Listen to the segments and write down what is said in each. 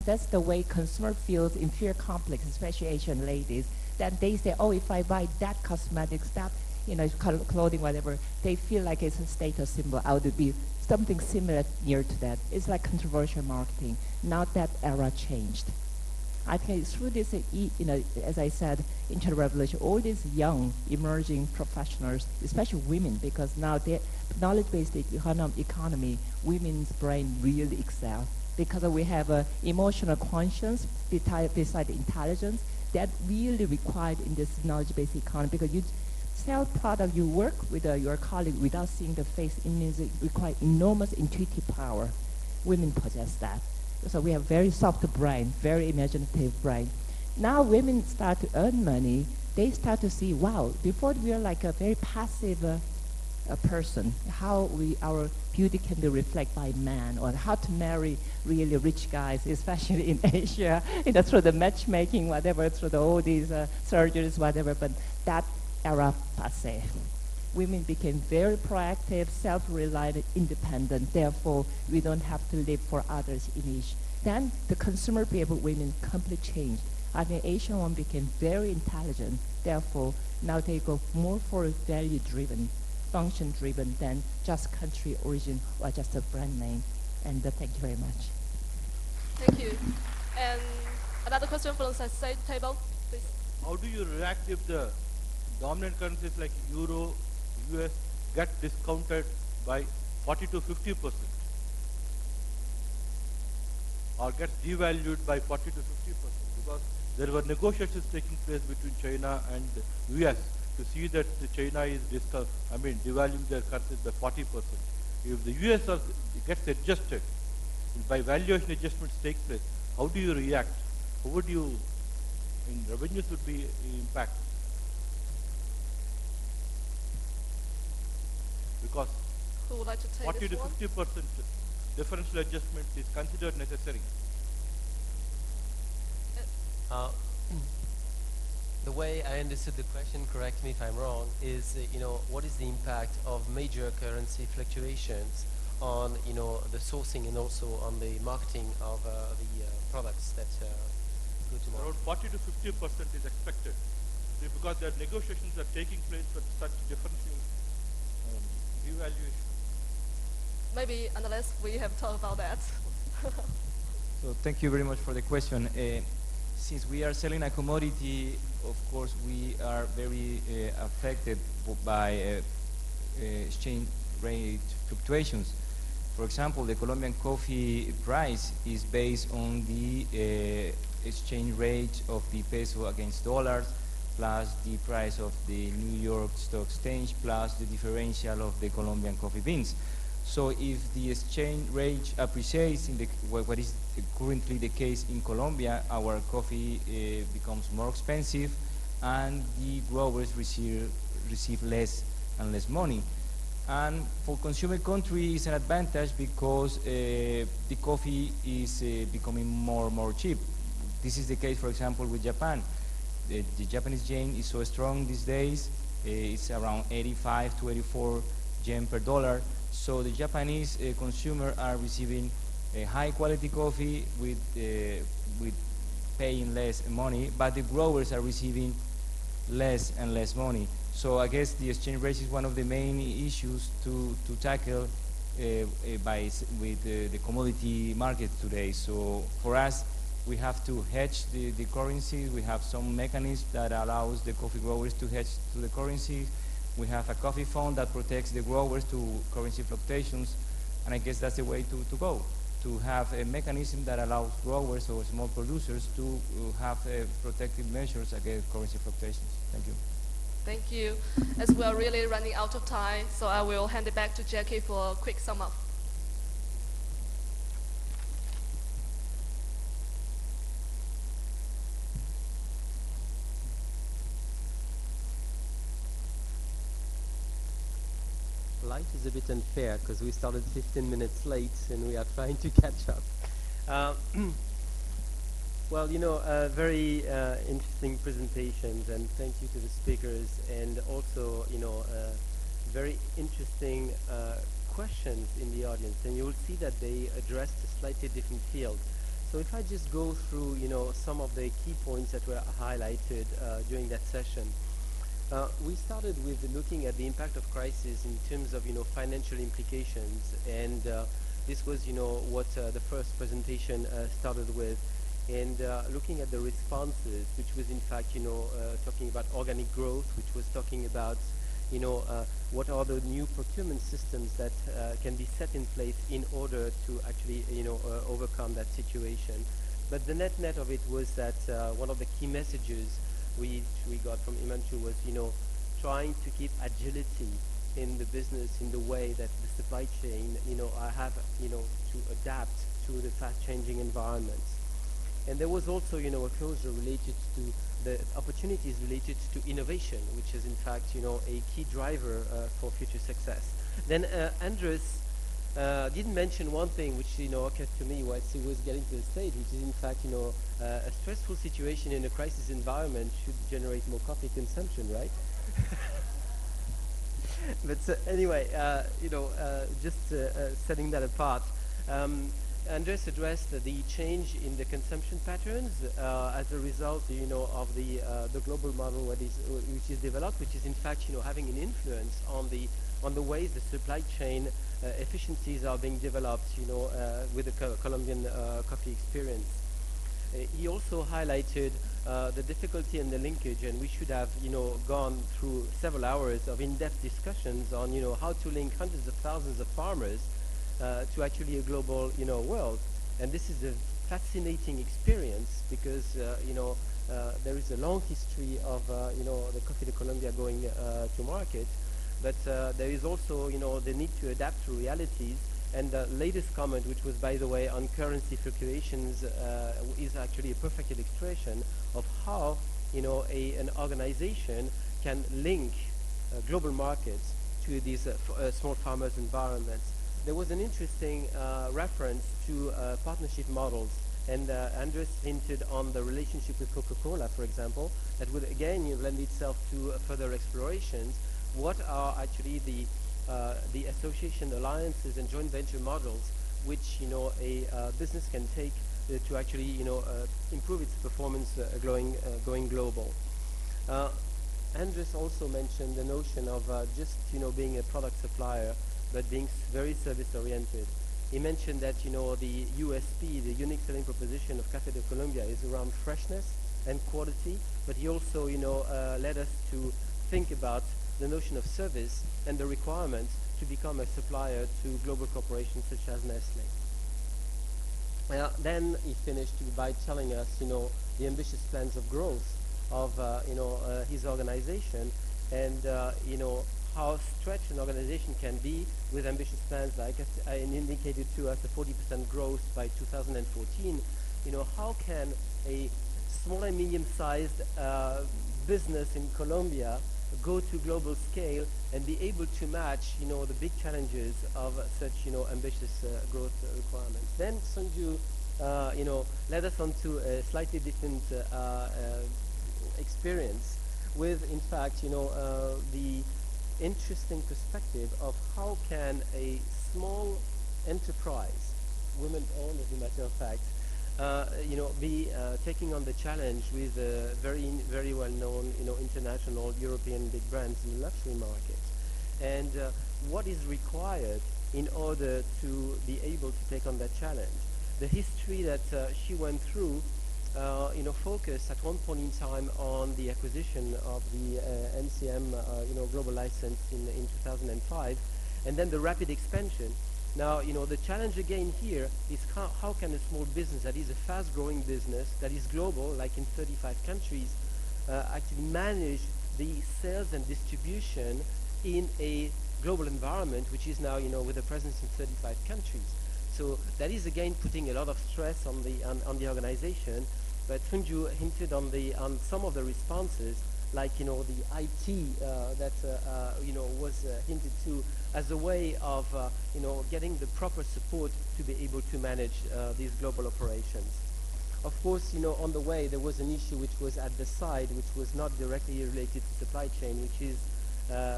that's the way consumer feels inferior complex, especially Asian ladies. That they say, oh, if I buy that cosmetic stuff, clothing, whatever, they feel like it's a status symbol. I would be something similar near to that. It's like controversial marketing. Now that era changed. I think through this, as I said, Internet revolution, all these young emerging professionals, especially women, because now the knowledge-based economy, women's brain really excel because we have an emotional conscience beside intelligence that really required in this knowledge-based economy, because you sell product, you work with your colleague without seeing the face. It means it requires enormous intuitive power. Women possess that. So we have very soft brain, very imaginative brain. Now women start to earn money. They start to see, wow, before we were like a very passive person, how our beauty can be reflected by man, or how to marry really rich guys, especially in Asia, through the matchmaking, whatever, through all these surgeries, whatever. But that era passé. Women became very proactive, self-reliant, independent. Therefore, we don't have to live for others' image. Then the consumer behavior of women completely changed. I think Asian women became very intelligent. Therefore, now they go more for value-driven, function-driven than just country origin or just a brand name. And thank you very much. Thank you. And another question from the side table, please. How do you react if the dominant currencies like Euro, US get discounted by 40 to 50%, or gets devalued by 40 to 50%? Because there were negotiations taking place between China and US to see that China is devaluing their currencies by 40%. If the US gets adjusted, by valuation adjustments take place, how do you react? How would you, revenues would be impacted? Because who would like to take 40 to 50% differential adjustment is considered necessary. The way I understood the question, correct me if I'm wrong, is what is the impact of major currency fluctuations on the sourcing and also on the marketing of the products that go to market? Around 40 to 50% is expected, because the negotiations are taking place for such differential devaluation. Maybe unless we have talked about that. So thank you very much for the question. Since we are selling a commodity, of course we are very affected by exchange rate fluctuations. For example, the Colombian coffee price is based on the exchange rate of the peso against dollars, plus the price of the New York Stock Exchange, plus the differential of the Colombian coffee beans. So if the exchange rate appreciates in what is currently the case in Colombia, our coffee becomes more expensive and the growers receive less and less money. And for consumer country it's an advantage because the coffee is becoming more and more cheap. This is the case, for example, with Japan. The Japanese yen is so strong these days. It's around 85 to 84 yen per dollar. So the Japanese consumer are receiving a high quality coffee with paying less money, but the growers are receiving less and less money. So I guess the exchange rate is one of the main issues to tackle with the commodity market today. So for us, we have to hedge the currency. We have some mechanisms that allows the coffee growers to hedge to the currency. We have a coffee fund that protects the growers to currency fluctuations, and I guess that's the way to go, to have a mechanism that allows growers or small producers to have protective measures against currency fluctuations. Thank you. Thank you. As we are really running out of time, so I will hand it back to Jackie for a quick sum up. Life is a bit unfair because we started 15 minutes late and we are trying to catch up. Well, very interesting presentations, and thank you to the speakers, and also, very interesting questions in the audience, and you will see that they addressed a slightly different field. So So if I just go through, some of the key points that were highlighted during that session. We started with looking at the impact of crisis in terms of, financial implications, and this was, what the first presentation started with, and looking at the responses, which was in fact, talking about organic growth, which was talking about, what are the new procurement systems that can be set in place in order to actually, overcome that situation. But the net of it was that one of the key messages we got from Imanchu was, trying to keep agility in the business in the way that the supply chain, have, to adapt to the fast-changing environments. And there was also, a closure related to the opportunities related to innovation, which is in fact, a key driver for future success. Then Andres didn't mention one thing which occurred to me whilst he was getting to the stage, which is in fact a stressful situation in a crisis environment should generate more coffee consumption, right? But anyway, just setting that apart. Andres addressed the change in the consumption patterns as a result, of the global model which is developed, which is in fact, having an influence on the ways the supply chain efficiencies are being developed, with the Colombian coffee experience. He also highlighted the difficulty and the linkage, and we should have, gone through several hours of in-depth discussions on, how to link hundreds of thousands of farmers to actually a global, world. And this is a fascinating experience because, there is a long history of, the Coffee de Colombia going to market. But there is also, the need to adapt to realities. And the latest comment, which was, by the way, on currency fluctuations, is actually a perfect illustration of how, an organization can link global markets to these small farmers' environments. There was an interesting reference to partnership models. And Andres hinted on the relationship with Coca-Cola, for example, that would, again, lend itself to further explorations. What are actually the association alliances and joint venture models which a business can take to actually improve its performance going global. Andres also mentioned the notion of just being a product supplier, but being very service oriented. He mentioned that the USP, the unique selling proposition of Café de Colombia, is around freshness and quality, but he also led us to think about the notion of service and the requirement to become a supplier to global corporations such as Nestle. Then he finished by telling us, the ambitious plans of growth of, his organization, and, how stretched an organization can be with ambitious plans like I indicated to us, a 40% growth by 2014. How can a small and medium-sized business in Colombia go to global scale and be able to match, the big challenges of such, ambitious growth requirements. Then Sunju, led us on to a slightly different experience with, in fact, the interesting perspective of how can a small enterprise, women-owned as a matter of fact, be taking on the challenge with very well-known, international European big brands in the luxury market, and what is required in order to be able to take on that challenge. The history that she went through, focused at one point in time on the acquisition of the MCM, global license in 2005, and then the rapid expansion. Now, the challenge again here is how can a small business that is a fast-growing business, that is global, like in 35 countries, actually manage the sales and distribution in a global environment, which is now, with a presence in 35 countries. So that is again putting a lot of stress on the organization. But Sunju hinted on some of the responses, like the IT that was hinted to as a way of getting the proper support to be able to manage these global operations. Of course, on the way there was an issue which was at the side, which was not directly related to supply chain, which is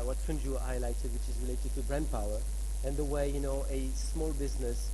what Sunju highlighted, which is related to brand power and the way a small business